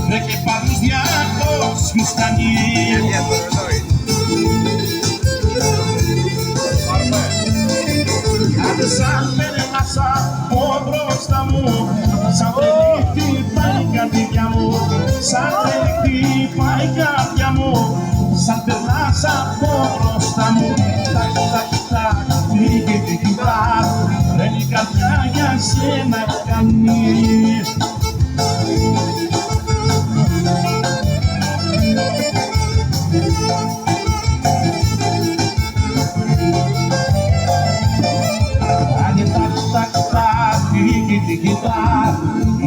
Ρε και πάντως 200 στανεί. Άντε σαν περνάσα από μπροστά μου, σαν τρελή πάει η καρδιά μου, σαν τρελή πάει η καρδιά μου, σαν περνάσα από μπροστά μου. Τακ, τακ, τακ, φύγε και κοιτά, δεν η καρδιά για σένα κάνει.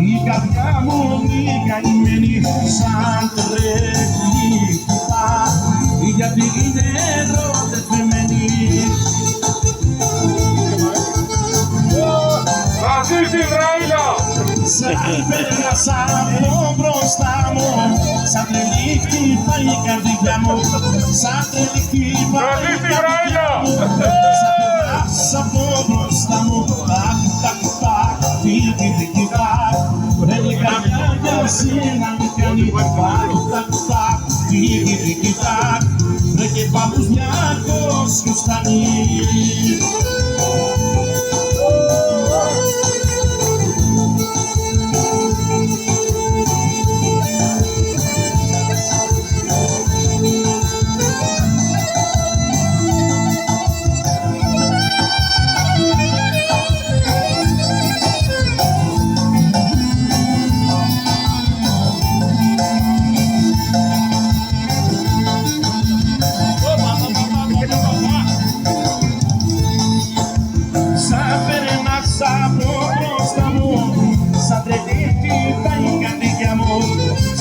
Η καρδιά μου η καημένη σαν τρέχει κοιτά, γιατί είναι ερωτευμένη. Φρανσίστη Βραήλα! Σαν πέρασα από μπροστά μου, σαν τρελή χτυπάει η καρδιά μου, σαν τρελή χτυπάει η καρδιά μου, σαν πέρασα από μπροστά μου. Τακ, τακ, τακ, φύγει και κοιτά, βρέλει η καρδιά για σένα μη κάνει. Τακ, τακ, τακ, φύγει και κοιτά, βρε και πάντως 200 στανεί.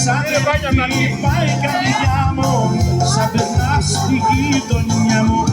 Σαν τρελή πάει η καρδιά μου, σαν περνάς τη γειτονιά μου.